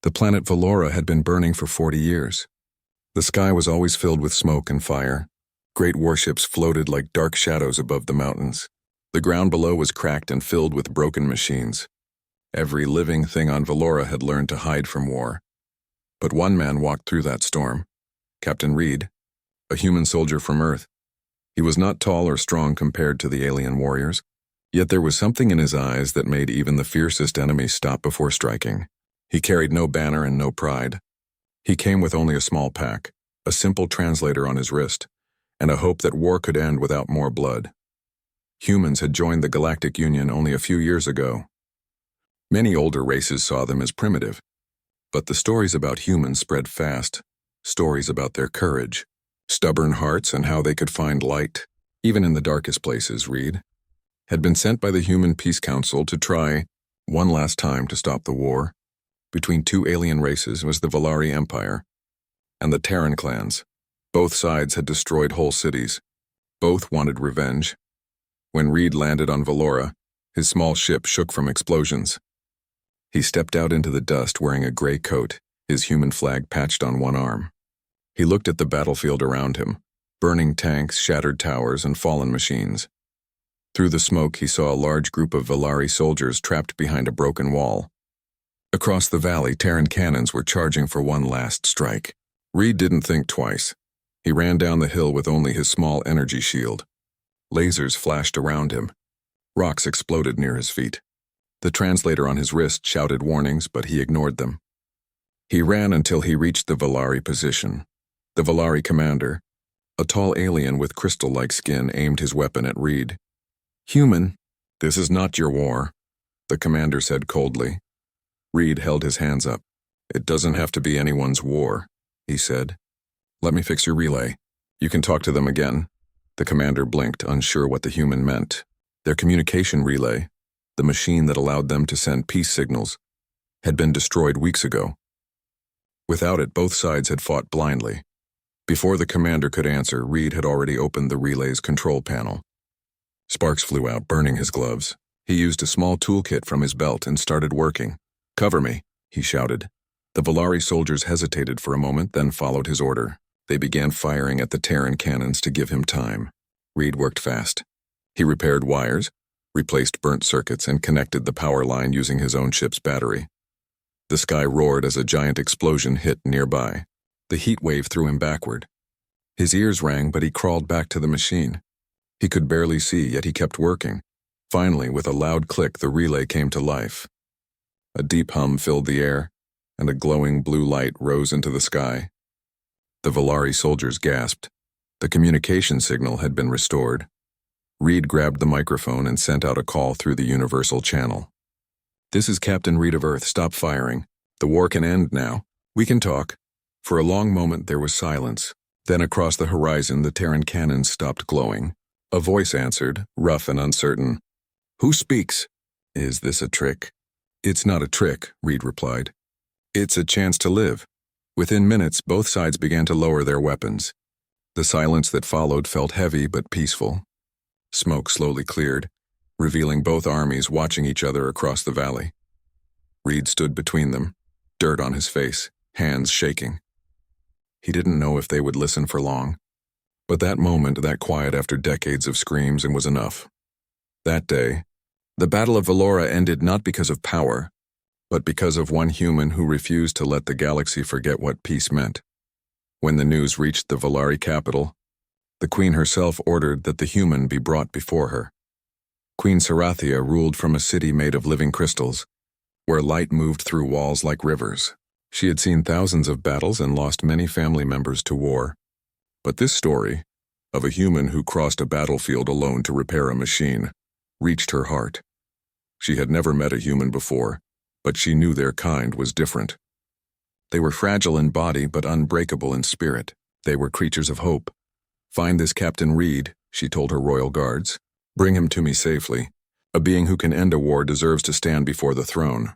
The planet Valora had been burning for 40 years. The sky was always filled with smoke and fire. Great warships floated like dark shadows above the mountains. The ground below was cracked and filled with broken machines. Every living thing on Valora had learned to hide from war. But one man walked through that storm. Captain Reed, a human soldier from Earth. He was not tall or strong compared to the alien warriors, yet there was something in his eyes that made even the fiercest enemy stop before striking. He carried no banner and no pride. He came with only a small pack, a simple translator on his wrist, and a hope that war could end without more blood. Humans had joined the Galactic Union only a few years ago. Many older races saw them as primitive, but the stories about humans spread fast, stories about their courage, stubborn hearts, and how they could find light, even in the darkest places. Reed had been sent by the Human Peace Council to try, one last time, to stop the war. Between two alien races was the Valari Empire and the Terran clans. Both sides had destroyed whole cities. Both wanted revenge. When Reed landed on Valora, his small ship shook from explosions. He stepped out into the dust wearing a gray coat, his human flag patched on one arm. He looked at the battlefield around him, burning tanks, shattered towers, and fallen machines. Through the smoke, he saw a large group of Valari soldiers trapped behind a broken wall. Across the valley, Terran cannons were charging for one last strike. Reed didn't think twice. He ran down the hill with only his small energy shield. Lasers flashed around him. Rocks exploded near his feet. The translator on his wrist shouted warnings, but he ignored them. He ran until he reached the Valari position. The Valari commander, a tall alien with crystal-like skin, aimed his weapon at Reed. "Human, this is not your war," the commander said coldly. Reed held his hands up. "It doesn't have to be anyone's war," he said. "Let me fix your relay. You can talk to them again." The commander blinked, unsure what the human meant. Their communication relay, the machine that allowed them to send peace signals, had been destroyed weeks ago. Without it, both sides had fought blindly. Before the commander could answer, Reed had already opened the relay's control panel. Sparks flew out, burning his gloves. He used a small toolkit from his belt and started working. "Cover me," he shouted. The Valari soldiers hesitated for a moment, then followed his order. They began firing at the Terran cannons to give him time. Reed worked fast. He repaired wires, replaced burnt circuits, and connected the power line using his own ship's battery. The sky roared as a giant explosion hit nearby. The heat wave threw him backward. His ears rang, but he crawled back to the machine. He could barely see, yet he kept working. Finally, with a loud click, the relay came to life. A deep hum filled the air, and a glowing blue light rose into the sky. The Valari soldiers gasped. The communication signal had been restored. Reed grabbed the microphone and sent out a call through the universal channel. "This is Captain Reed of Earth. Stop firing. The war can end now. We can talk." For a long moment there was silence. Then across the horizon the Terran cannons stopped glowing. A voice answered, rough and uncertain. "Who speaks?" "Is this a trick?" "It's not a trick," Reed replied. "It's a chance to live." Within minutes, both sides began to lower their weapons. The silence that followed felt heavy but peaceful. Smoke slowly cleared, revealing both armies watching each other across the valley. Reed stood between them, dirt on his face, hands shaking. He didn't know if they would listen for long. But that moment, that quiet after decades of screams, and was enough. That day, the Battle of Valora ended not because of power, but because of one human who refused to let the galaxy forget what peace meant. When the news reached the Valari capital, the Queen herself ordered that the human be brought before her. Queen Sarathia ruled from a city made of living crystals, where light moved through walls like rivers. She had seen thousands of battles and lost many family members to war. But this story, of a human who crossed a battlefield alone to repair a machine, reached her heart. She had never met a human before, but she knew their kind was different. They were fragile in body but unbreakable in spirit. They were creatures of hope. "Find this Captain Reed," she told her royal guards. "Bring him to me safely. A being who can end a war deserves to stand before the throne."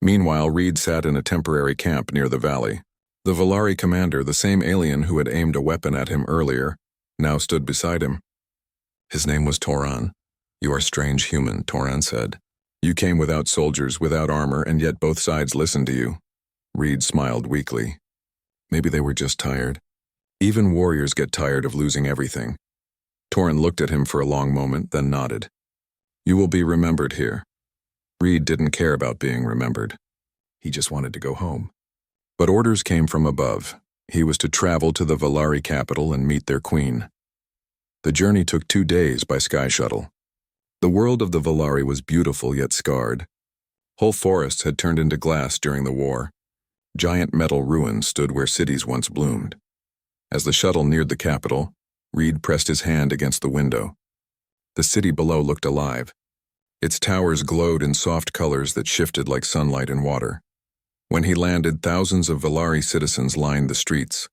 Meanwhile, Reed sat in a temporary camp near the valley. The Valari commander, the same alien who had aimed a weapon at him earlier, now stood beside him. His name was Toran. "You are strange human," Toran said. "You came without soldiers, without armor, and yet both sides listened to you. Reed smiled weakly. Maybe they were just tired. Even warriors get tired of losing everything. Torrin looked at him for a long moment, then nodded. You will be remembered here. Reed didn't care about being remembered. He just wanted to go home. But orders came from above. He was to travel to the Valari capital and meet their queen. The journey took 2 days by sky shuttle. The world of the Valari was beautiful yet scarred. Whole forests had turned into glass during the war. Giant metal ruins stood where cities once bloomed. As the shuttle neared the capital, Reed pressed his hand against the window. The city below looked alive. Its towers glowed in soft colors that shifted like sunlight in water. When he landed, thousands of Valari citizens lined the streets.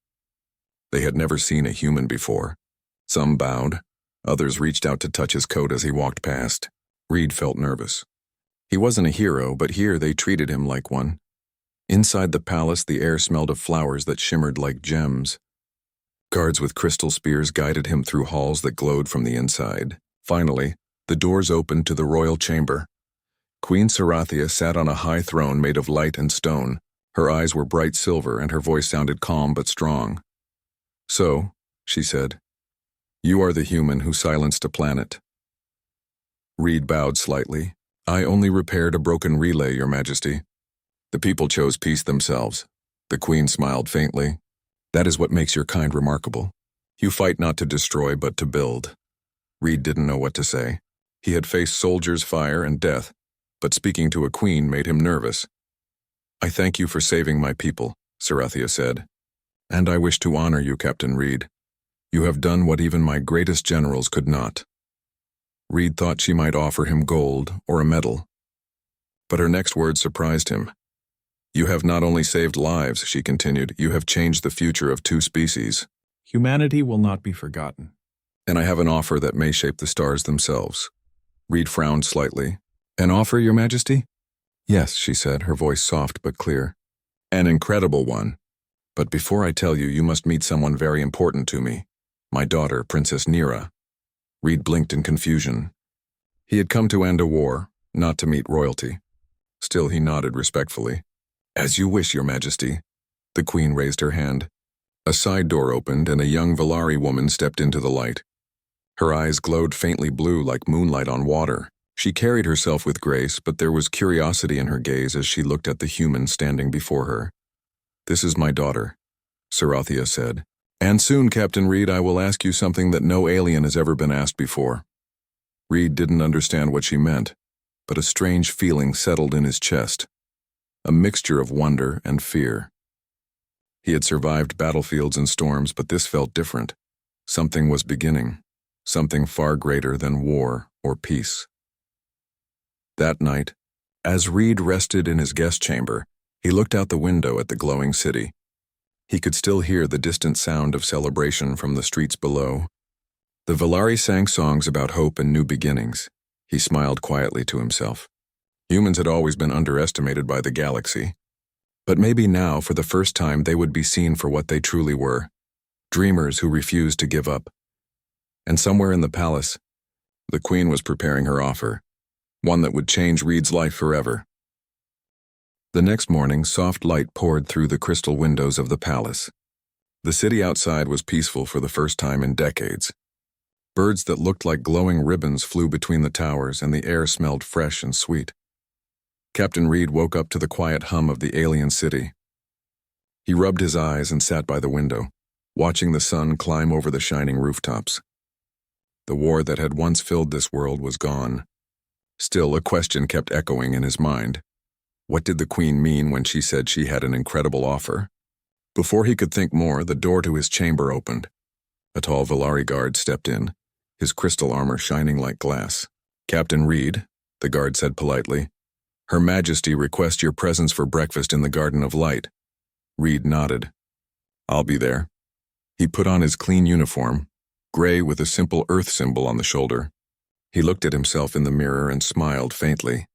They had never seen a human before. Some bowed. Others reached out to touch his coat as he walked past. Reed felt nervous. He wasn't a hero, but here they treated him like one. Inside the palace, the air smelled of flowers that shimmered like gems. Guards with crystal spears guided him through halls that glowed from the inside. Finally, the doors opened to the royal chamber. Queen Sarathia sat on a high throne made of light and stone. Her eyes were bright silver and her voice sounded calm but strong. So, she said, you are the human who silenced a planet. Reed bowed slightly. I only repaired a broken relay, Your Majesty. The people chose peace themselves. The Queen smiled faintly. That is what makes your kind remarkable. You fight not to destroy, but to build. Reed didn't know what to say. He had faced soldiers, fire, and death, but speaking to a queen made him nervous. I thank you for saving my people, Sarathia said. And I wish to honor you, Captain Reed. You have done what even my greatest generals could not. Reed thought she might offer him gold or a medal. But her next words surprised him. You have not only saved lives, she continued, you have changed the future of 2 species. Humanity will not be forgotten. And I have an offer that may shape the stars themselves. Reed frowned slightly. An offer, Your Majesty? Yes, she said, her voice soft but clear. An incredible one. But before I tell you, you must meet someone very important to me. My daughter, Princess Nira. Reed blinked in confusion. He had come to end a war, not to meet royalty. Still, he nodded respectfully. As you wish, Your Majesty. The Queen raised her hand. A side door opened and a young Valari woman stepped into the light. Her eyes glowed faintly blue like moonlight on water. She carried herself with grace, but there was curiosity in her gaze as she looked at the human standing before her. This is my daughter, Sarathia said. And soon, Captain Reed, I will ask you something that no alien has ever been asked before. Reed didn't understand what she meant, but a strange feeling settled in his chest. A mixture of wonder and fear. He had survived battlefields and storms, but this felt different. Something was beginning. Something far greater than war or peace. That night, as Reed rested in his guest chamber, he looked out the window at the glowing city. He could still hear the distant sound of celebration from the streets below. The Valari sang songs about hope and new beginnings. He smiled quietly to himself. Humans had always been underestimated by the galaxy. But maybe now, for the first time, they would be seen for what they truly were. Dreamers who refused to give up. And somewhere in the palace, the Queen was preparing her offer. One that would change Reed's life forever. The next morning, soft light poured through the crystal windows of the palace. The city outside was peaceful for the first time in decades. Birds that looked like glowing ribbons flew between the towers, and the air smelled fresh and sweet. Captain Reed woke up to the quiet hum of the alien city. He rubbed his eyes and sat by the window, watching the sun climb over the shining rooftops. The war that had once filled this world was gone. Still, a question kept echoing in his mind. What did the Queen mean when she said she had an incredible offer? Before he could think more, the door to his chamber opened. A tall Valari guard stepped in, his crystal armor shining like glass. Captain Reed, the guard said politely, Her Majesty requests your presence for breakfast in the Garden of Light. Reed nodded. I'll be there. He put on his clean uniform, gray with a simple Earth symbol on the shoulder. He looked at himself in the mirror and smiled faintly.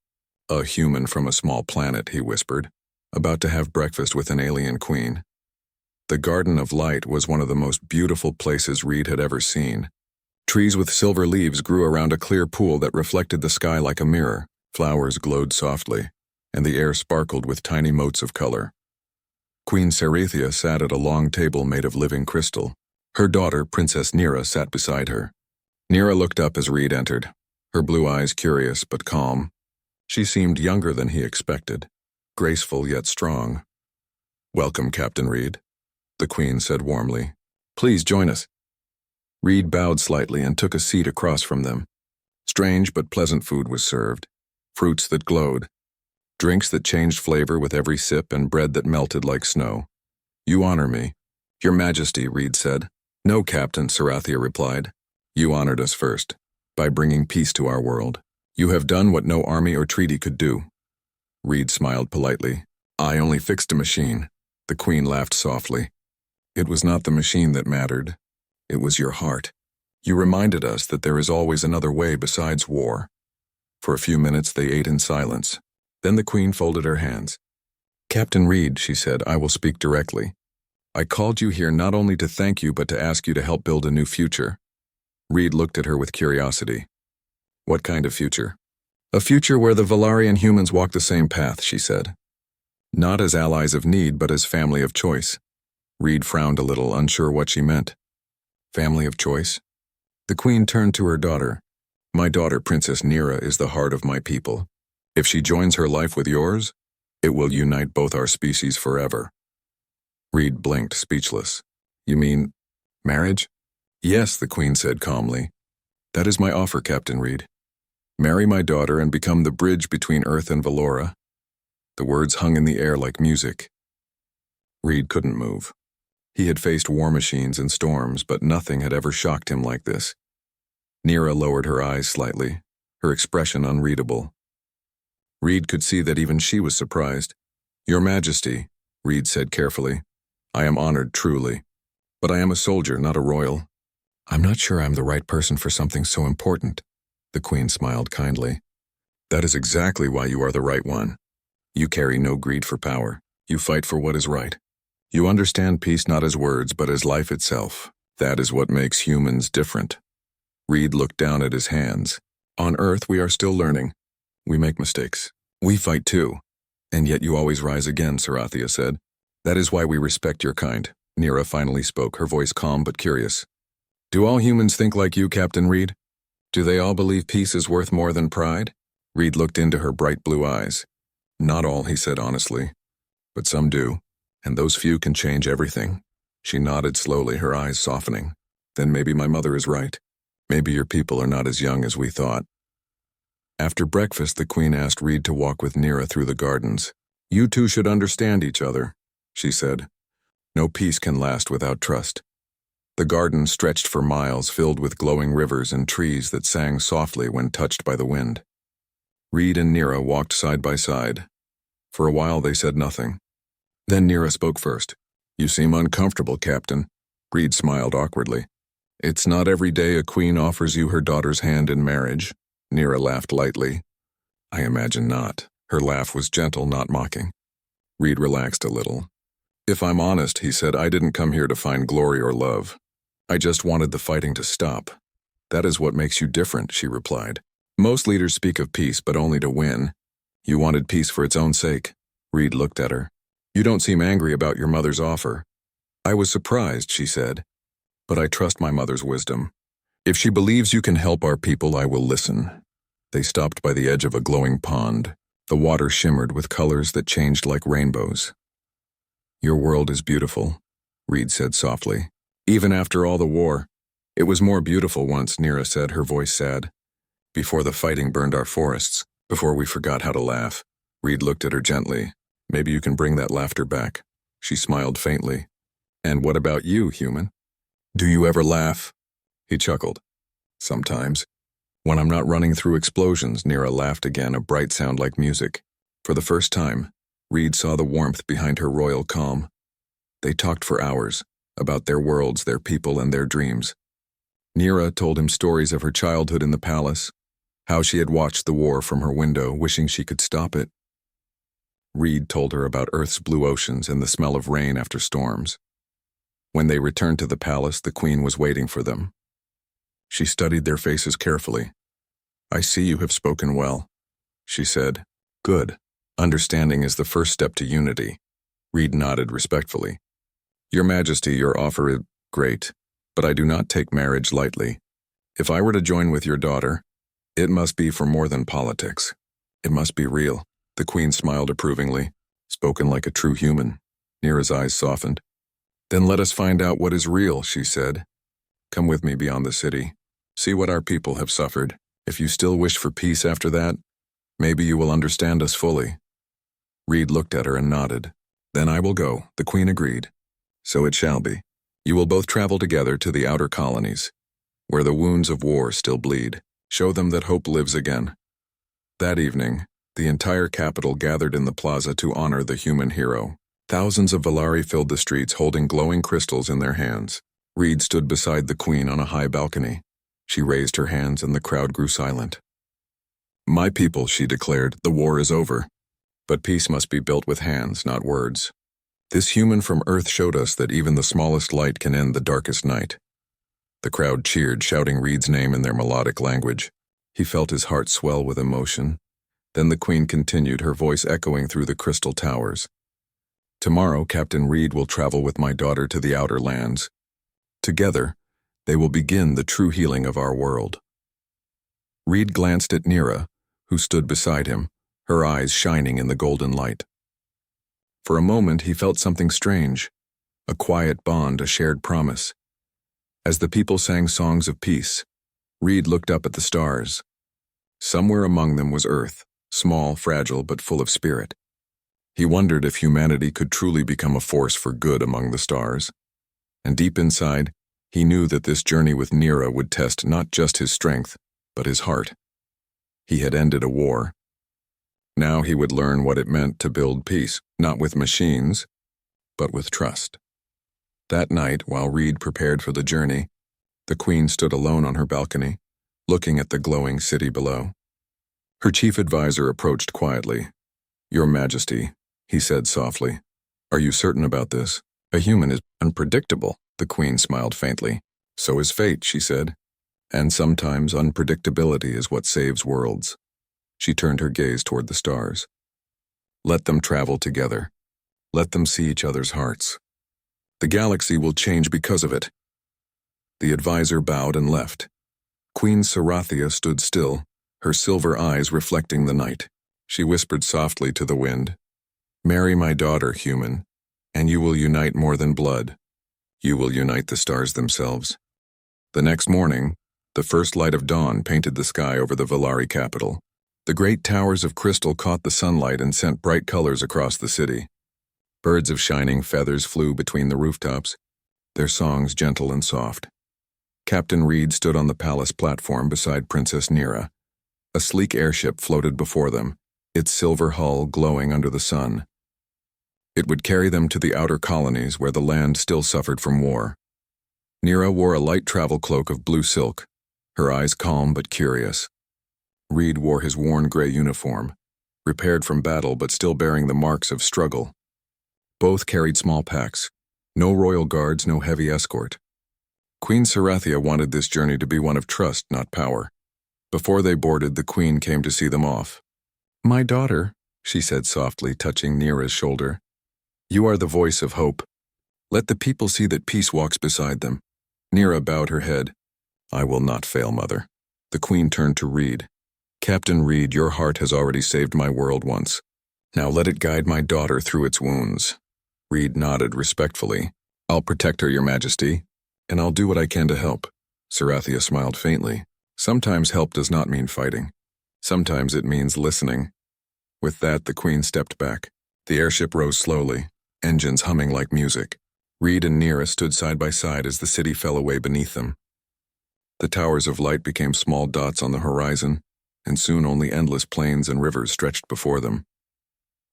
A human from a small planet, he whispered, about to have breakfast with an alien queen. The Garden of Light was one of the most beautiful places Reed had ever seen. Trees with silver leaves grew around a clear pool that reflected the sky like a mirror. Flowers glowed softly, and the air sparkled with tiny motes of color. Queen Cerethia sat at a long table made of living crystal. Her daughter, Princess Nira, sat beside her. Nira looked up as Reed entered, her blue eyes curious but calm. She seemed younger than he expected, graceful yet strong. "Welcome, Captain Reed," the Queen said warmly. "Please join us." Reed bowed slightly and took a seat across from them. Strange but pleasant food was served, fruits that glowed, drinks that changed flavor with every sip, and bread that melted like snow. "You honor me." "Your Majesty," Reed said. "No, Captain," Sarathia replied. "You honored us first, by bringing peace to our world. You have done what no army or treaty could do." Reed smiled politely. "I only fixed a machine." The Queen laughed softly. "It was not the machine that mattered. It was your heart. You reminded us that there is always another way besides war." For a few minutes they ate in silence. Then the Queen folded her hands. "Captain Reed," she said, "I will speak directly. I called you here not only to thank you but to ask you to help build a new future." Reed looked at her with curiosity. "What kind of future?" "A future where the Valarian humans walk the same path," she said. "Not as allies of need, but as family of choice." Reed frowned a little, unsure what she meant. Family of choice? The Queen turned to her daughter. "My daughter, Princess Nira, is the heart of my people. If she joins her life with yours, it will unite both our species forever." Reed blinked, speechless. "You mean marriage?" "Yes," the Queen said calmly. "That is my offer, Captain Reed. Marry my daughter and become the bridge between Earth and Valora." The words hung in the air like music. Reed couldn't move. He had faced war machines and storms, but nothing had ever shocked him like this. Nira lowered her eyes slightly, her expression unreadable. Reed could see that even she was surprised. "Your Majesty," Reed said carefully, "I am honored truly, but I am a soldier, not a royal." "I'm not sure I'm the right person for something so important," the Queen smiled kindly. "That is exactly why you are the right one. You carry no greed for power. You fight for what is right. You understand peace not as words, but as life itself. That is what makes humans different." Reed looked down at his hands. "On Earth, we are still learning. We make mistakes. We fight too. And yet you always rise again," Sarathia said. "That is why we respect your kind." Nira finally spoke, her voice calm but curious. "Do all humans think like you, Captain Reed? Do they all believe peace is worth more than pride?" Reed looked into her bright blue eyes. "Not all," he said honestly. "But some do. And those few can change everything." She nodded slowly, her eyes softening. "Then maybe my mother is right. Maybe your people are not as young as we thought." After breakfast, the Queen asked Reed to walk with Nira through the gardens. "You two should understand each other," she said. "No peace can last without trust." The garden stretched for miles, filled with glowing rivers and trees that sang softly when touched by the wind. Reed and Nira walked side by side. For a while they said nothing. Then Nira spoke first. "You seem uncomfortable, Captain." Reed smiled awkwardly. "It's not every day a queen offers you her daughter's hand in marriage." Nira laughed lightly. "I imagine not." Her laugh was gentle, not mocking. Reed relaxed a little. "If I'm honest," he said, "I didn't come here to find glory or love. I just wanted the fighting to stop." "That is what makes you different," she replied. "Most leaders speak of peace, but only to win. You wanted peace for its own sake." Reed looked at her. "You don't seem angry about your mother's offer." "I was surprised," she said, "but I trust my mother's wisdom. If she believes you can help our people, I will listen." They stopped by the edge of a glowing pond. The water shimmered with colors that changed like rainbows. "Your world is beautiful," Reed said softly. "Even after all the war." "It was more beautiful once," Nira said, her voice sad. "Before the fighting burned our forests, before we forgot how to laugh." Reed looked at her gently. "Maybe you can bring that laughter back." She smiled faintly. "And what about you, human? Do you ever laugh?" He chuckled. "Sometimes. When I'm not running through explosions." Nira laughed again, a bright sound like music. For the first time, Reed saw the warmth behind her royal calm. They talked for hours, about their worlds, their people, and their dreams. Nira told him stories of her childhood in the palace, how she had watched the war from her window, wishing she could stop it. Reed told her about Earth's blue oceans and the smell of rain after storms. When they returned to the palace, the Queen was waiting for them. She studied their faces carefully. "I see you have spoken well," she said. "Good. Understanding is the first step to unity." Reed nodded respectfully. Your Majesty, your offer is great, but I do not take marriage lightly. If I were to join with your daughter, it must be for more than politics. It must be real. The Queen smiled approvingly, spoken like a true human. Nira's eyes softened. Then let us find out what is real, she said. Come with me beyond the city. See what our people have suffered. If you still wish for peace after that, maybe you will understand us fully. Reed looked at her and nodded. Then I will go, the Queen agreed. So it shall be. You will both travel together to the outer colonies, where the wounds of war still bleed. Show them that hope lives again. That evening, the entire capital gathered in the plaza to honor the human hero. Thousands of Valari filled the streets holding glowing crystals in their hands. Reed stood beside the Queen on a high balcony. She raised her hands and the crowd grew silent. My people, she declared, the war is over. But peace must be built with hands, not words. This human from Earth showed us that even the smallest light can end the darkest night. The crowd cheered, shouting Reed's name in their melodic language. He felt his heart swell with emotion. Then the Queen continued, her voice echoing through the crystal towers. Tomorrow, Captain Reed will travel with my daughter to the outer lands. Together, they will begin the true healing of our world. Reed glanced at Nira, who stood beside him, her eyes shining in the golden light. For a moment, he felt something strange, a quiet bond, a shared promise. As the people sang songs of peace, Reed looked up at the stars. Somewhere among them was Earth, small, fragile, but full of spirit. He wondered if humanity could truly become a force for good among the stars. And deep inside, he knew that this journey with Nira would test not just his strength, but his heart. He had ended a war. Now he would learn what it meant to build peace, not with machines, but with trust. That night, while Reed prepared for the journey, the Queen stood alone on her balcony, looking at the glowing city below. Her chief advisor approached quietly. Your Majesty, he said softly, are you certain about this? A human is unpredictable, the Queen smiled faintly. So is fate, she said. And sometimes unpredictability is what saves worlds. She turned her gaze toward the stars. Let them travel together. Let them see each other's hearts. The galaxy will change because of it. The advisor bowed and left. Queen Sarathia stood still, her silver eyes reflecting the night. She whispered softly to the wind, Marry my daughter, human, and you will unite more than blood. You will unite the stars themselves. The next morning, the first light of dawn painted the sky over the Valari capital. The great towers of crystal caught the sunlight and sent bright colors across the city. Birds of shining feathers flew between the rooftops, their songs gentle and soft. Captain Reed stood on the palace platform beside Princess Nira. A sleek airship floated before them, its silver hull glowing under the sun. It would carry them to the outer colonies where the land still suffered from war. Nira wore a light travel cloak of blue silk, her eyes calm but curious. Reed wore his worn gray uniform, repaired from battle but still bearing the marks of struggle. Both carried small packs. No royal guards, no heavy escort. Queen Sarathia wanted this journey to be one of trust, not power. Before they boarded, the Queen came to see them off. My daughter, she said softly, touching Nira's shoulder. You are the voice of hope. Let the people see that peace walks beside them. Nira bowed her head. I will not fail, mother. The Queen turned to Reed. Captain Reed, your heart has already saved my world once. Now let it guide my daughter through its wounds. Reed nodded respectfully. I'll protect her, Your Majesty, and I'll do what I can to help. Sarathia smiled faintly. Sometimes help does not mean fighting. Sometimes it means listening. With that, the Queen stepped back. The airship rose slowly, engines humming like music. Reed and Nira stood side by side as the city fell away beneath them. The towers of light became small dots on the horizon, and soon only endless plains and rivers stretched before them.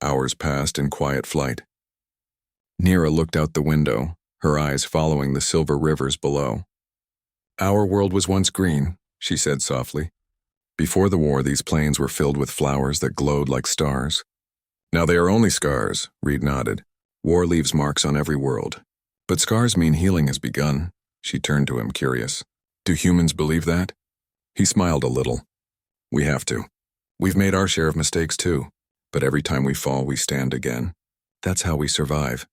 Hours passed in quiet flight. Nira looked out the window, her eyes following the silver rivers below. Our world was once green, she said softly. Before the war, these plains were filled with flowers that glowed like stars. Now they are only scars, Reed nodded. War leaves marks on every world. But scars mean healing has begun. She turned to him, curious. Do humans believe that? He smiled a little. We have to. We've made our share of mistakes too, but every time we fall, we stand again. That's how we survive.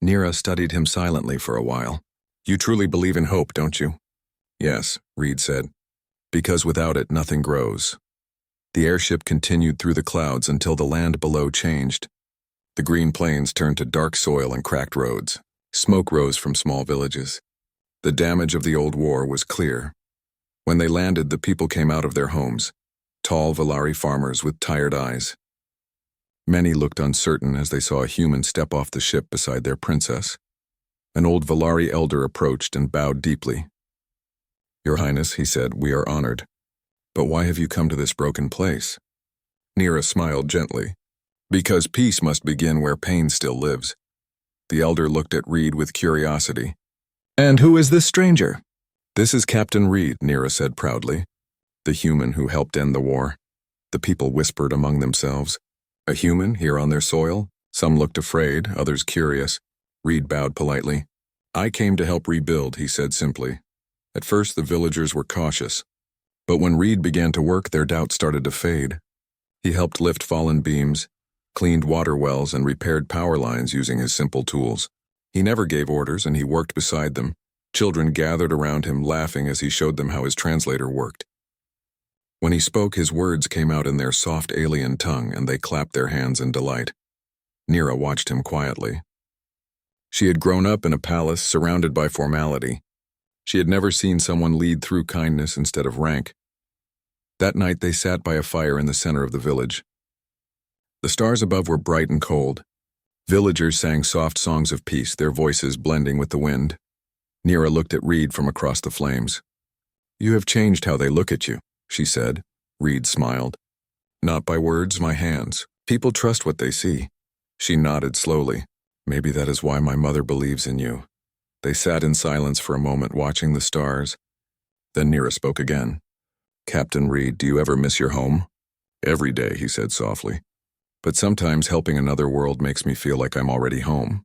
Nira studied him silently for a while. You truly believe in hope, don't you? Yes, Reed said. Because without it, nothing grows. The airship continued through the clouds until the land below changed. The green plains turned to dark soil and cracked roads. Smoke rose from small villages. The damage of the old war was clear. When they landed, the people came out of their homes, tall Valari farmers with tired eyes. Many looked uncertain as they saw a human step off the ship beside their princess. An old Valari elder approached and bowed deeply. Your Highness, he said, we are honored. But why have you come to this broken place? Nira smiled gently. Because peace must begin where pain still lives. The elder looked at Reed with curiosity. And who is this stranger? This is Captain Reed, Nira said proudly. The human who helped end the war. The people whispered among themselves. A human here on their soil? Some looked afraid, others curious. Reed bowed politely. I came to help rebuild, he said simply. At first the villagers were cautious. But when Reed began to work, their doubts started to fade. He helped lift fallen beams, cleaned water wells, and repaired power lines using his simple tools. He never gave orders, and he worked beside them. Children gathered around him, laughing as he showed them how his translator worked. When he spoke, his words came out in their soft alien tongue, and they clapped their hands in delight. Nira watched him quietly. She had grown up in a palace surrounded by formality. She had never seen someone lead through kindness instead of rank. That night they sat by a fire in the center of the village. The stars above were bright and cold. Villagers sang soft songs of peace, their voices blending with the wind. Nira looked at Reed from across the flames. You have changed how they look at you, she said. Reed smiled. Not by words, my hands. People trust what they see. She nodded slowly. Maybe that is why my mother believes in you. They sat in silence for a moment, watching the stars. Then Nira spoke again. Captain Reed, do you ever miss your home? Every day, he said softly. But sometimes helping another world makes me feel like I'm already home.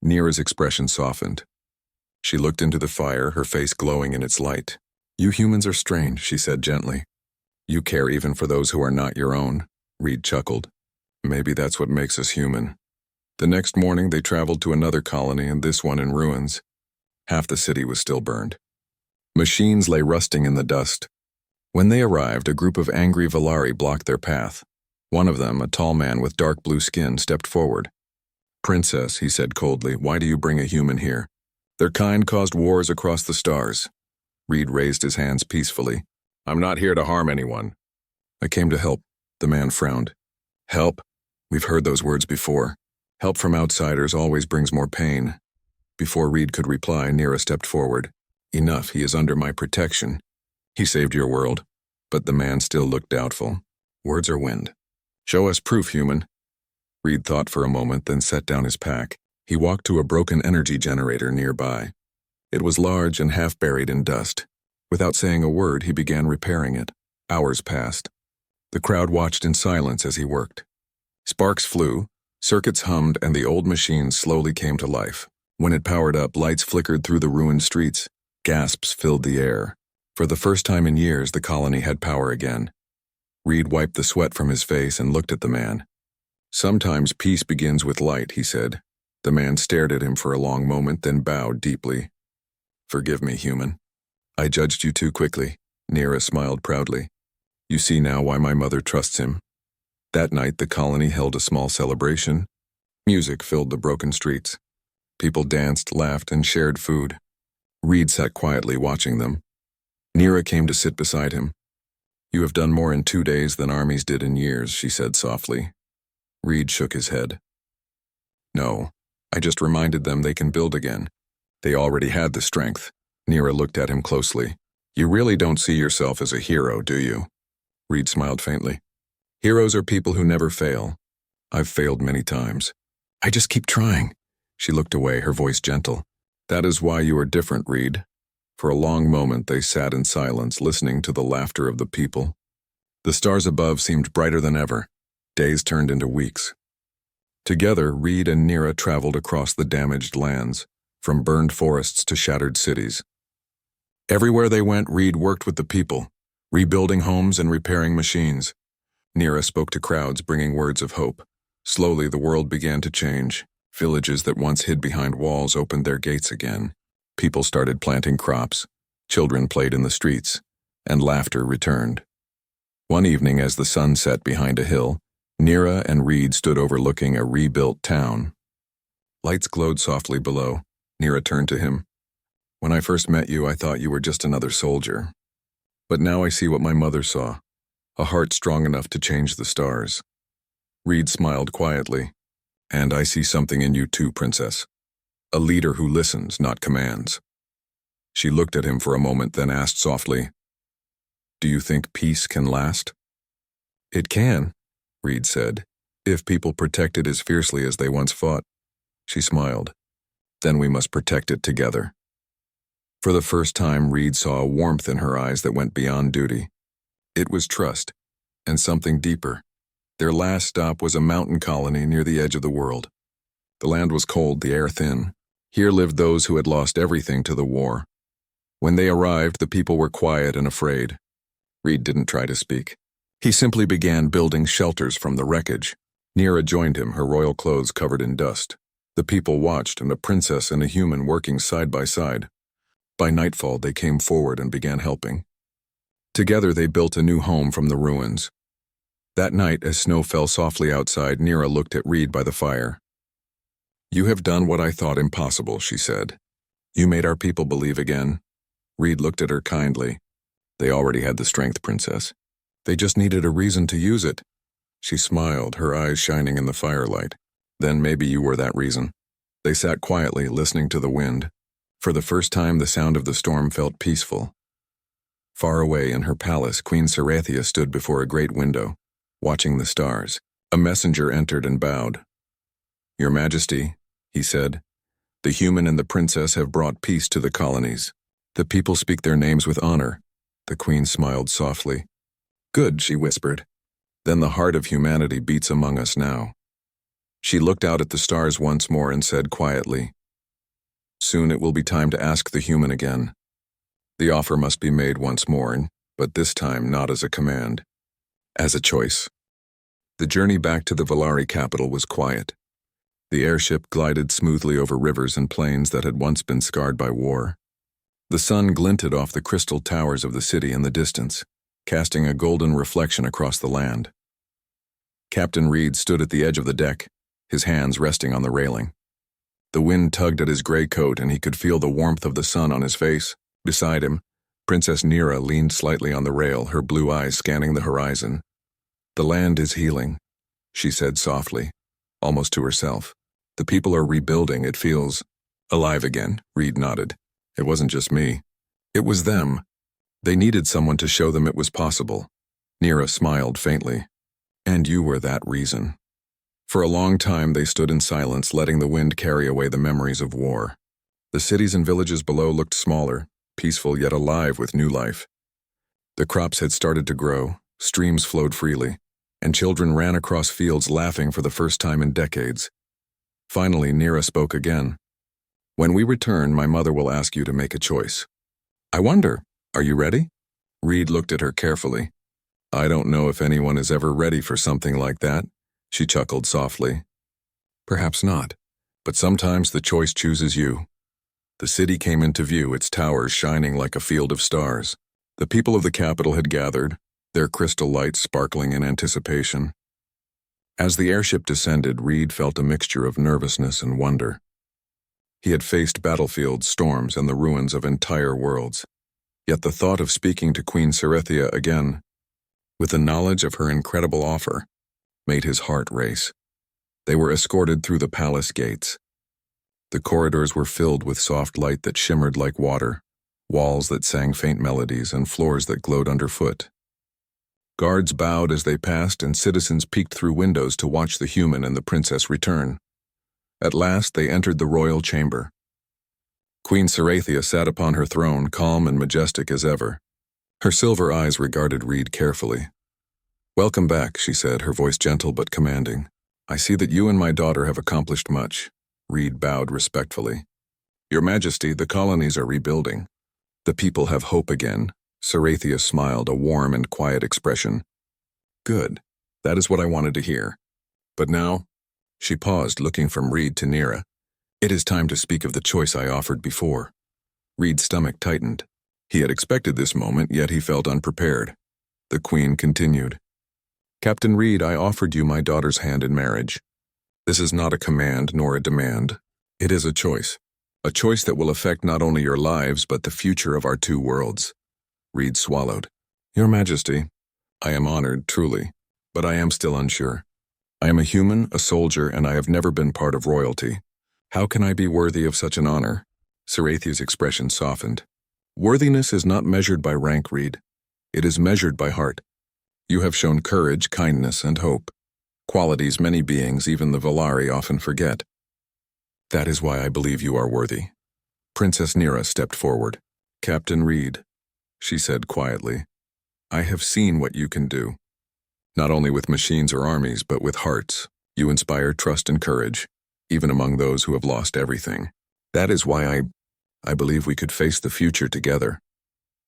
Nira's expression softened. She looked into the fire, her face glowing in its light. You humans are strange, she said gently. You care even for those who are not your own. Reed chuckled. Maybe that's what makes us human. The next morning they traveled to another colony, and this one in ruins. Half the city was still burned. Machines lay rusting in the dust. When they arrived, a group of angry Valari blocked their path. One of them, a tall man with dark blue skin, stepped forward. Princess, he said coldly, why do you bring a human here? Their kind caused wars across the stars. Reed raised his hands peacefully. I'm not here to harm anyone. I came to help, the man frowned. Help? We've heard those words before. Help from outsiders always brings more pain. Before Reed could reply, Nira stepped forward. Enough, he is under my protection. He saved your world. But the man still looked doubtful. Words are wind. Show us proof, human. Reed thought for a moment, then set down his pack. He walked to a broken energy generator nearby. It was large and half buried in dust. Without saying a word, he began repairing it. Hours passed. The crowd watched in silence as he worked. Sparks flew, circuits hummed, and the old machine slowly came to life. When it powered up, lights flickered through the ruined streets. Gasps filled the air. For the first time in years, the colony had power again. Reed wiped the sweat from his face and looked at the man. Sometimes peace begins with light, he said. The man stared at him for a long moment, then bowed deeply. Forgive me, human. I judged you too quickly. Nira smiled proudly. You see now why my mother trusts him. That night, the colony held a small celebration. Music filled the broken streets. People danced, laughed, and shared food. Reed sat quietly watching them. Nira came to sit beside him. You have done more in 2 days than armies did in years, she said softly. Reed shook his head. No, I just reminded them they can build again. They already had the strength. Nira looked at him closely. You really don't see yourself as a hero, do you? Reed smiled faintly. Heroes are people who never fail. I've failed many times. I just keep trying. She looked away, her voice gentle. That is why you are different, Reed. For a long moment they sat in silence, listening to the laughter of the people. The stars above seemed brighter than ever. Days turned into weeks. Together, Reed and Nira traveled across the damaged lands, from burned forests to shattered cities. Everywhere they went, Reed worked with the people, rebuilding homes and repairing machines. Nira spoke to crowds, bringing words of hope. Slowly, the world began to change. Villages that once hid behind walls opened their gates again. People started planting crops. Children played in the streets, and laughter returned. One evening, as the sun set behind a hill, Nira and Reed stood overlooking a rebuilt town. Lights glowed softly below. Nira turned to him. "When I first met you, I thought you were just another soldier. But now I see what my mother saw, a heart strong enough to change the stars." Reed smiled quietly. "And I see something in you too, Princess. A leader who listens, not commands." She looked at him for a moment, then asked softly, "Do you think peace can last?" "It can," Reed said, "if people protect it as fiercely as they once fought." She smiled. "Then we must protect it together." For the first time, Reed saw a warmth in her eyes that went beyond duty. It was trust, and something deeper. Their last stop was a mountain colony near the edge of the world. The land was cold, the air thin. Here lived those who had lost everything to the war. When they arrived, the people were quiet and afraid. Reed didn't try to speak. He simply began building shelters from the wreckage. Nira joined him, her royal clothes covered in dust. The people watched, and a princess and a human working side by side. By nightfall, they came forward and began helping. Together, they built a new home from the ruins. That night, as snow fell softly outside, Nira looked at Reed by the fire. "You have done what I thought impossible," she said. "You made our people believe again." Reed looked at her kindly. "They already had the strength, Princess. They just needed a reason to use it." She smiled, her eyes shining in the firelight. "Then maybe you were that reason." They sat quietly, listening to the wind. For the first time, the sound of the storm felt peaceful. Far away in her palace, Queen Sarathia stood before a great window, watching the stars. A messenger entered and bowed. "Your Majesty," he said, "the human and the princess have brought peace to the colonies. The people speak their names with honor." The queen smiled softly. "Good," she whispered. "Then the heart of humanity beats among us now." She looked out at the stars once more and said quietly, "Soon it will be time to ask the human again. The offer must be made once more, but this time not as a command, as a choice." The journey back to the Valari capital was quiet. The airship glided smoothly over rivers and plains that had once been scarred by war. The sun glinted off the crystal towers of the city in the distance, casting a golden reflection across the land. Captain Reed stood at the edge of the deck, his hands resting on the railing. The wind tugged at his gray coat, and he could feel the warmth of the sun on his face. Beside him, Princess Nira leaned slightly on the rail, her blue eyes scanning the horizon. "The land is healing," she said softly, almost to herself. "The people are rebuilding. It feels alive again." Reed nodded. "It wasn't just me. It was them. They needed someone to show them it was possible." Nira smiled faintly. "And you were that reason." For a long time they stood in silence, letting the wind carry away the memories of war. The cities and villages below looked smaller, peaceful yet alive with new life. The crops had started to grow, streams flowed freely, and children ran across fields laughing for the first time in decades. Finally, Nira spoke again. "When we return, my mother will ask you to make a choice." "I wonder, are you ready?" Reed looked at her carefully. "I don't know if anyone is ever ready for something like that," she chuckled softly. "Perhaps not, but sometimes the choice chooses you." The city came into view, its towers shining like a field of stars. The people of the capital had gathered, their crystal lights sparkling in anticipation. As the airship descended, Reed felt a mixture of nervousness and wonder. He had faced battlefields, storms, and the ruins of entire worlds. Yet the thought of speaking to Queen Sarathia again, with the knowledge of her incredible offer, made his heart race. They were escorted through the palace gates. The corridors were filled with soft light that shimmered like water, walls that sang faint melodies, and floors that glowed underfoot. Guards bowed as they passed, and citizens peeked through windows to watch the human and the princess return. At last they entered the royal chamber. Queen Sarathia sat upon her throne, calm and majestic as ever. Her silver eyes regarded Reed carefully. "Welcome back," she said, her voice gentle but commanding. "I see that you and my daughter have accomplished much." Reed bowed respectfully. "Your Majesty, the colonies are rebuilding. The people have hope again." Sarathia smiled, a warm and quiet expression. "Good. That is what I wanted to hear. But now, She paused, looking from Reed to Nira. It is time to speak of the choice I offered before. Reed's stomach tightened. He had expected this moment, yet he felt unprepared. The Queen continued. Captain Reed, I offered you my daughter's hand in marriage. This is not a command nor a demand. It is a choice. A choice that will affect not only your lives, but the future of our two worlds. Reed swallowed. Your Majesty, I am honored, truly, but I am still unsure. I am a human, a soldier, and I have never been part of royalty. How can I be worthy of such an honor? Sarathia's expression softened. Worthiness is not measured by rank, Reed. It is measured by heart. You have shown courage, kindness, and hope. Qualities many beings, even the Valari, often forget. That is why I believe you are worthy. Princess Nira stepped forward. Captain Reed, she said quietly, I have seen what you can do. Not only with machines or armies, but with hearts. You inspire trust and courage, even among those who have lost everything. That is why I believe we could face the future together.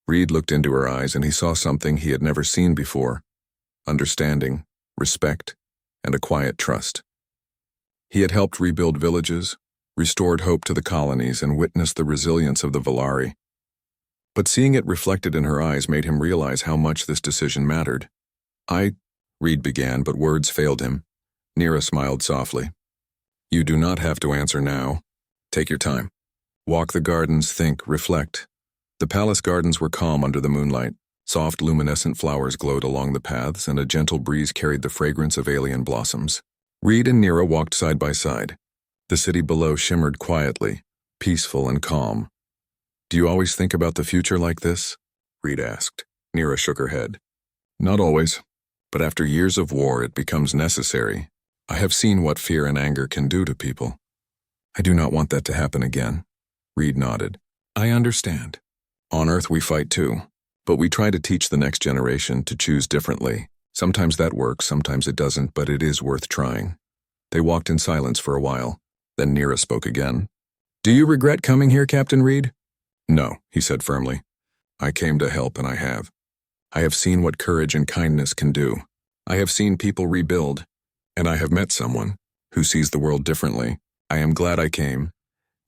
Reed looked into her eyes and he saw something he had never seen before. Understanding, respect, and a quiet trust. He had helped rebuild villages, restored hope to the colonies, and witnessed the resilience of the Valari. But seeing it reflected in her eyes made him realize how much this decision mattered. Reed began, but words failed him. Nira smiled softly. You do not have to answer now. Take your time. Walk the gardens, think, reflect. The palace gardens were calm under the moonlight. Soft, luminescent flowers glowed along the paths, and a gentle breeze carried the fragrance of alien blossoms. Reed and Nira walked side by side. The city below shimmered quietly, peaceful and calm. Do you always think about the future like this? Reed asked. Nira shook her head. Not always, but after years of war it becomes necessary. I have seen what fear and anger can do to people. I do not want that to happen again. Reed nodded. I understand. On Earth we fight too, but we try to teach the next generation to choose differently. Sometimes that works, sometimes it doesn't, but it is worth trying. They walked in silence for a while. Then Nira spoke again. Do you regret coming here, Captain Reed? No, he said firmly. I came to help, and I have. I have seen what courage and kindness can do. I have seen people rebuild, and I have met someone who sees the world differently. I am glad I came.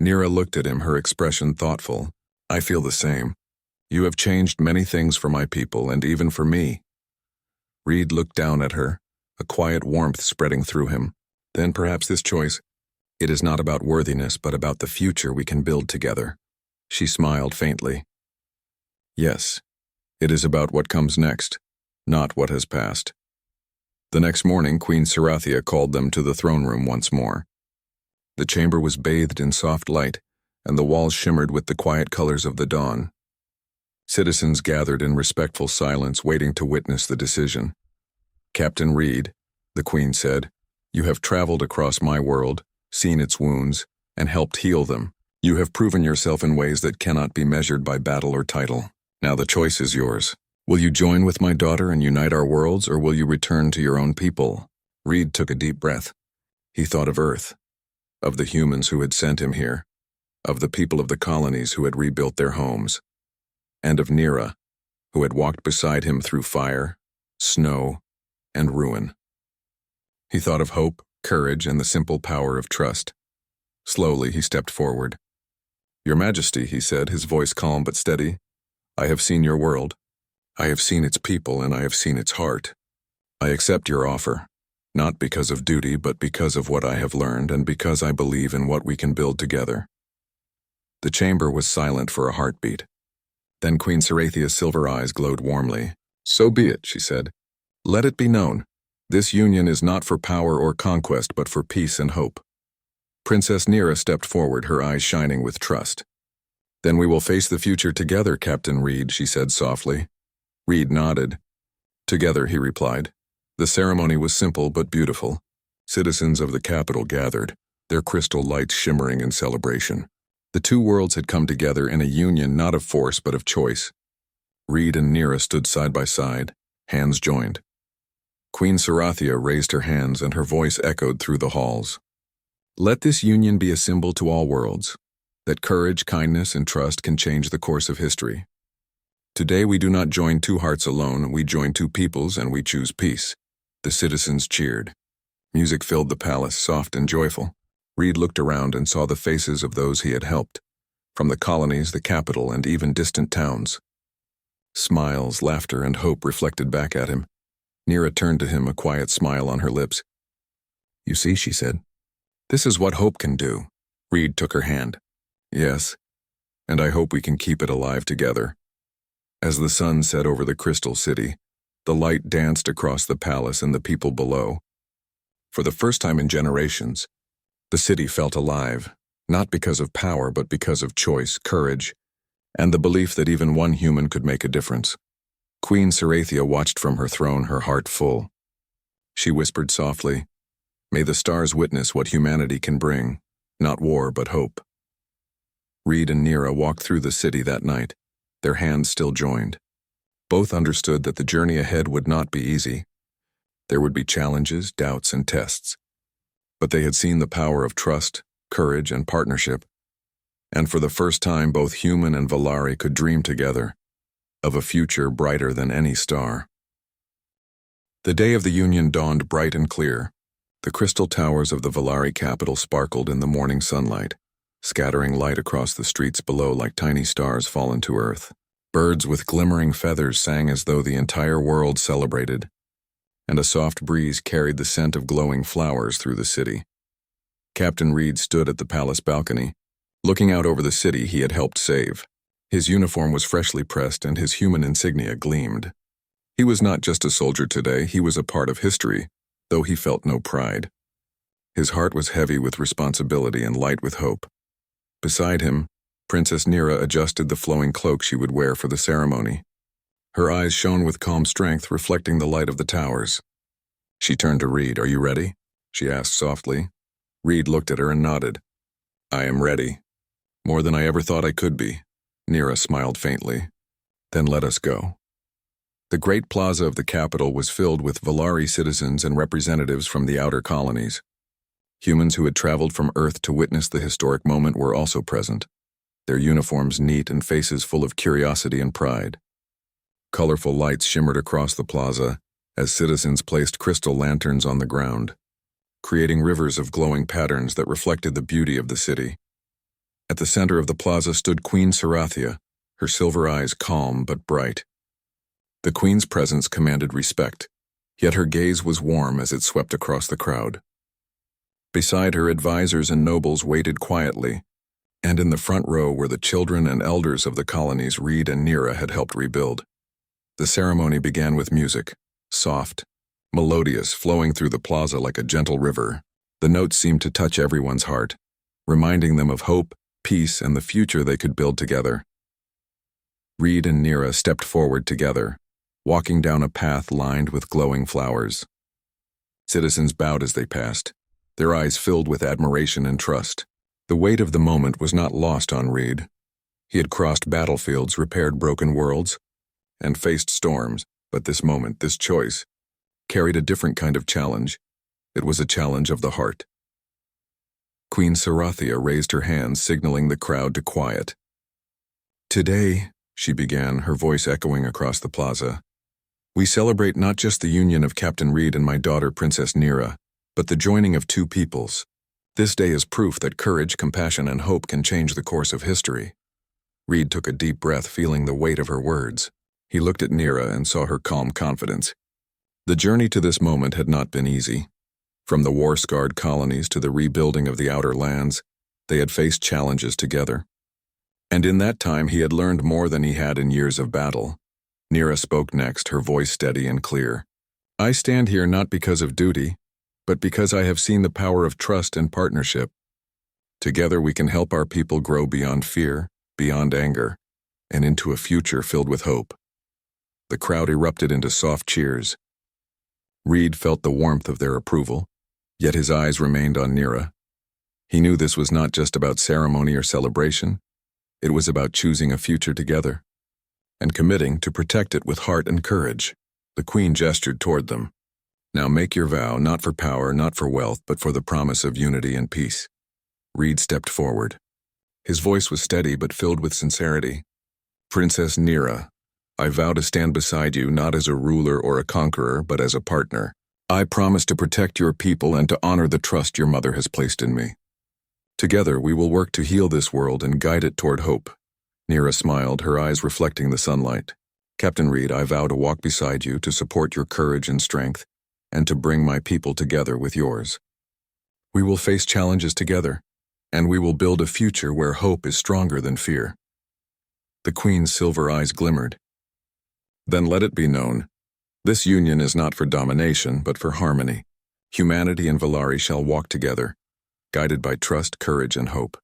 Nira looked at him, her expression thoughtful. I feel the same. You have changed many things for my people, and even for me. Reed looked down at her, a quiet warmth spreading through him. Then perhaps this choice, it is not about worthiness, but about the future we can build together. She smiled faintly. Yes, it is about what comes next, not what has passed. The next morning, Queen Sarathia called them to the throne room once more. The chamber was bathed in soft light, and the walls shimmered with the quiet colors of the dawn. Citizens gathered in respectful silence, waiting to witness the decision. Captain Reed, the Queen said, you have traveled across my world, seen its wounds, and helped heal them. You have proven yourself in ways that cannot be measured by battle or title. Now the choice is yours. Will you join with my daughter and unite our worlds, or will you return to your own people? Reed took a deep breath. He thought of Earth, of the humans who had sent him here, of the people of the colonies who had rebuilt their homes, and of Nira, who had walked beside him through fire, snow, and ruin. He thought of hope, courage, and the simple power of trust. Slowly, he stepped forward. Your Majesty, he said, his voice calm but steady, I have seen your world. I have seen its people, and I have seen its heart. I accept your offer, not because of duty, but because of what I have learned, and because I believe in what we can build together. The chamber was silent for a heartbeat. Then Queen Sarathia's silver eyes glowed warmly. So be it, she said. Let it be known. This union is not for power or conquest, but for peace and hope. Princess Nira stepped forward, her eyes shining with trust. Then we will face the future together, Captain Reed, she said softly. Reed nodded. Together, he replied. The ceremony was simple but beautiful. Citizens of the capital gathered, their crystal lights shimmering in celebration. The two worlds had come together in a union not of force but of choice. Reed and Nira stood side by side, hands joined. Queen Sarathia raised her hands and her voice echoed through the halls. Let this union be a symbol to all worlds, that courage, kindness, and trust can change the course of history. Today we do not join two hearts alone, we join two peoples and we choose peace. The citizens cheered. Music filled the palace, soft and joyful. Reed looked around and saw the faces of those he had helped, from the colonies, the capital, and even distant towns. Smiles, laughter, and hope reflected back at him. Nira turned to him, a quiet smile on her lips. "You see," she said, "this is what hope can do." Reed took her hand. "Yes, and I hope we can keep it alive together." As the sun set over the crystal city, the light danced across the palace and the people below. For the first time in generations, the city felt alive, not because of power but because of choice, courage, and the belief that even one human could make a difference. Queen Serathia watched from her throne, her heart full. She whispered softly, "May the stars witness what humanity can bring, not war but hope." Reed and Nira walked through the city that night, their hands still joined. Both understood that the journey ahead would not be easy. There would be challenges, doubts, and tests. But they had seen the power of trust, courage, and partnership. And for the first time, both human and Valari could dream together of a future brighter than any star. The day of the Union dawned bright and clear. The crystal towers of the Valari capital sparkled in the morning sunlight, scattering light across the streets below like tiny stars fallen to earth. Birds with glimmering feathers sang as though the entire world celebrated, and a soft breeze carried the scent of glowing flowers through the city. Captain Reed stood at the palace balcony, looking out over the city he had helped save. His uniform was freshly pressed and his human insignia gleamed. He was not just a soldier today, he was a part of history, though he felt no pride. His heart was heavy with responsibility and light with hope. Beside him, Princess Nira adjusted the flowing cloak she would wear for the ceremony. Her eyes shone with calm strength, reflecting the light of the towers. She turned to Reed. "Are you ready?" she asked softly. Reed looked at her and nodded. "I am ready. More than I ever thought I could be." Nira smiled faintly. "Then let us go." The great plaza of the capital was filled with Valari citizens and representatives from the outer colonies. Humans who had traveled from Earth to witness the historic moment were also present, their uniforms neat and faces full of curiosity and pride. Colorful lights shimmered across the plaza as citizens placed crystal lanterns on the ground, creating rivers of glowing patterns that reflected the beauty of the city. At the center of the plaza stood Queen Serathia, her silver eyes calm but bright. The queen's presence commanded respect, yet her gaze was warm as it swept across the crowd. Beside her, advisors and nobles waited quietly, and in the front row were the children and elders of the colonies Reed and Nira had helped rebuild. The ceremony began with music, soft, melodious, flowing through the plaza like a gentle river. The notes seemed to touch everyone's heart, reminding them of hope, peace, and the future they could build together. Reed and Nira stepped forward together, walking down a path lined with glowing flowers. Citizens bowed as they passed, their eyes filled with admiration and trust. The weight of the moment was not lost on Reed. He had crossed battlefields, repaired broken worlds, and faced storms, but this moment, this choice, carried a different kind of challenge. It was a challenge of the heart. Queen Serathia raised her hands, signaling the crowd to quiet. "Today," she began, her voice echoing across the plaza, "we celebrate not just the union of Captain Reed and my daughter Princess Nira, but the joining of two peoples. This day is proof that courage, compassion, and hope can change the course of history." Reed took a deep breath, feeling the weight of her words. He looked at Nira and saw her calm confidence. The journey to this moment had not been easy. From the war-scarred colonies to the rebuilding of the outer lands, they had faced challenges together. And in that time he had learned more than he had in years of battle. Nira spoke next, her voice steady and clear. "I stand here not because of duty, but because I have seen the power of trust and partnership. Together we can help our people grow beyond fear, beyond anger, and into a future filled with hope." The crowd erupted into soft cheers. Reed felt the warmth of their approval, yet his eyes remained on Nira. He knew this was not just about ceremony or celebration. It was about choosing a future together, and committing to protect it with heart and courage. The queen gestured toward them. "Now make your vow, not for power, not for wealth, but for the promise of unity and peace." Reed stepped forward. His voice was steady but filled with sincerity. "Princess Nira, I vow to stand beside you not as a ruler or a conqueror, but as a partner. I promise to protect your people and to honor the trust your mother has placed in me. Together, we will work to heal this world and guide it toward hope. Nira smiled, her eyes reflecting the sunlight. Captain Reed, I vow to walk beside you, to support your courage and strength, and to bring my people together with yours. We will face challenges together, and we will build a future where hope is stronger than fear. The Queen's silver eyes glimmered. Then let it be known, this union is not for domination, but for harmony. Humanity and Valari shall walk together, guided by trust, courage, and hope.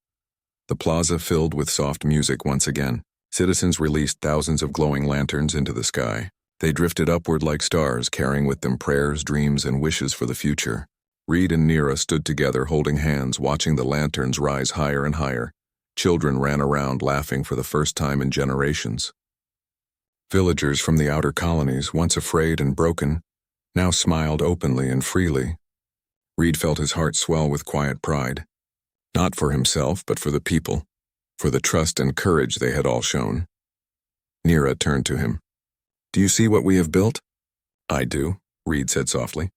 The plaza filled with soft music once again. Citizens released thousands of glowing lanterns into the sky. They drifted upward like stars, carrying with them prayers, dreams, and wishes for the future. Reed and Nira stood together, holding hands, watching the lanterns rise higher and higher. Children ran around, laughing for the first time in generations. Villagers from the outer colonies, once afraid and broken, now smiled openly and freely. Reed felt his heart swell with quiet pride, not for himself, but for the people, for the trust and courage they had all shown. Nira turned to him. Do you see what we have built? I do, Reed said softly.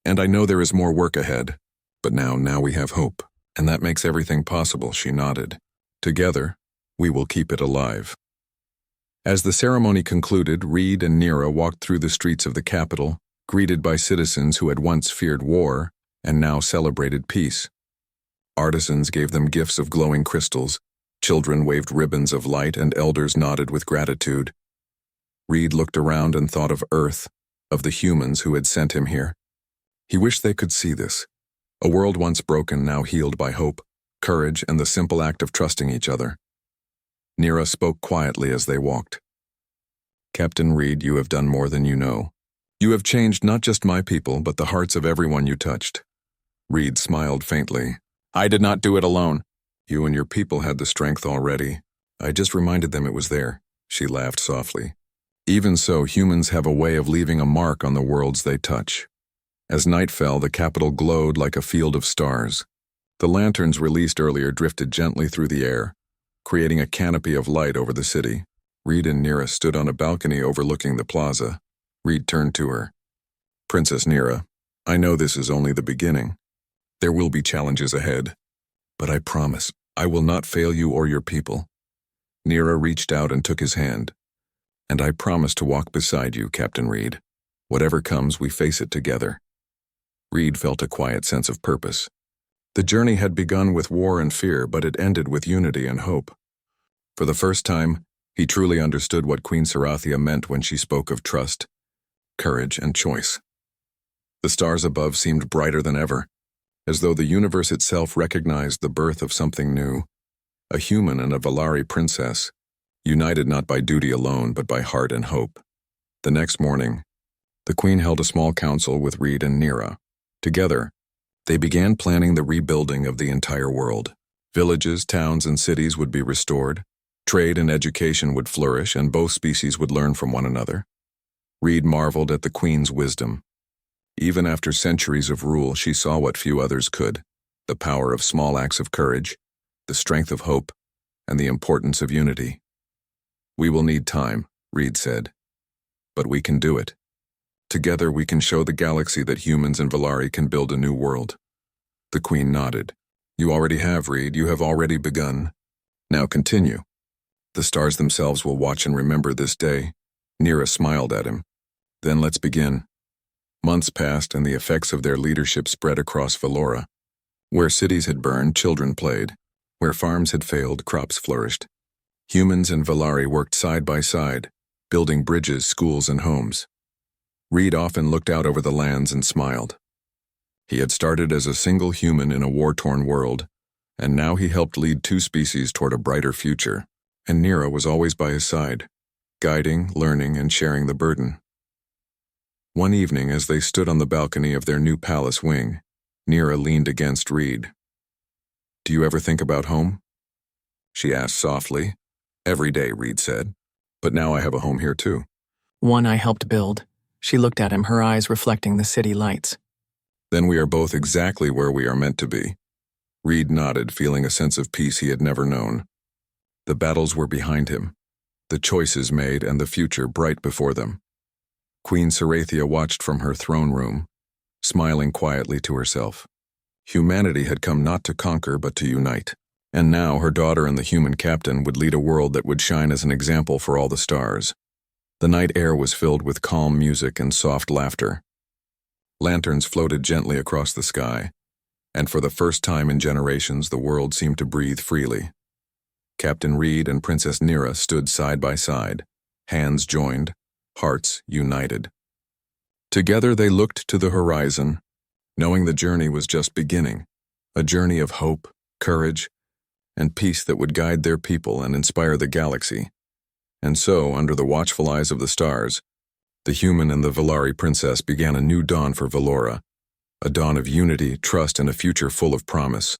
And I know there is more work ahead, but now we have hope, and that makes everything possible, she nodded. Together, we will keep it alive. As the ceremony concluded, Reed and Nira walked through the streets of the capital, greeted by citizens who had once feared war and now celebrated peace. Artisans gave them gifts of glowing crystals, children waved ribbons of light, and elders nodded with gratitude. Reed looked around and thought of Earth, of the humans who had sent him here. He wished they could see this, a world once broken, now healed by hope, courage, and the simple act of trusting each other. Nira spoke quietly as they walked. Captain Reed, you have done more than you know. You have changed not just my people, but the hearts of everyone you touched. Reed smiled faintly. I did not do it alone. You and your people had the strength already. I just reminded them it was there. She laughed softly. Even so, humans have a way of leaving a mark on the worlds they touch. As night fell, the capital glowed like a field of stars. The lanterns released earlier drifted gently through the air, creating a canopy of light over the city. Reed and Nira stood on a balcony overlooking the plaza. Reed turned to her. Princess Nira, I know this is only the beginning. There will be challenges ahead, but I promise I will not fail you or your people. Nira reached out and took his hand. And I promise to walk beside you, Captain Reed. Whatever comes, we face it together. Reed felt a quiet sense of purpose. The journey had begun with war and fear, but it ended with unity and hope. For the first time, he truly understood what Queen Sarathia meant when she spoke of trust, courage, and choice. The stars above seemed brighter than ever, as though the universe itself recognized the birth of something new, a human and a Valari princess, united not by duty alone, but by heart and hope. The next morning, the Queen held a small council with Reed and Nira. Together, they began planning the rebuilding of the entire world. Villages, towns, and cities would be restored, trade and education would flourish, and both species would learn from one another. Reed marveled at the Queen's wisdom. Even after centuries of rule, she saw what few others could: the power of small acts of courage, the strength of hope, and the importance of unity. We will need time, Reed said, but we can do it. Together we can show the galaxy that humans and Valari can build a new world. The Queen nodded. You already have, Reed. You have already begun. Now continue. The stars themselves will watch and remember this day. Nira smiled at him. Then let's begin. Months passed and the effects of their leadership spread across Valora. Where cities had burned, children played. Where farms had failed, crops flourished. Humans and Valari worked side by side, building bridges, schools, and homes. Reed often looked out over the lands and smiled. He had started as a single human in a war-torn world, and now he helped lead two species toward a brighter future. And Nira was always by his side, guiding, learning, and sharing the burden. One evening, as they stood on the balcony of their new palace wing, Nira leaned against Reed. Do you ever think about home? She asked softly. Every day, Reed said. But now I have a home here too. One I helped build. She looked at him, her eyes reflecting the city lights. Then we are both exactly where we are meant to be. Reed nodded, feeling a sense of peace he had never known. The battles were behind him, the choices made, and the future bright before them. Queen Sarathia watched from her throne room. smiling quietly to herself. Humanity had come not to conquer but to unite. And now her daughter and the human captain would lead a world that would shine as an example for all the stars. The night air was filled with calm music and soft laughter. Lanterns floated gently across the sky, and for the first time in generations the world seemed to breathe freely. Captain Reed and Princess Nira stood side by side, hands joined, hearts united. Together they looked to the horizon, knowing the journey was just beginning, a journey of hope, courage, and peace that would guide their people and inspire the galaxy. And so, under the watchful eyes of the stars, the human and the Valari princess began a new dawn for Valora, a dawn of unity, trust, and a future full of promise.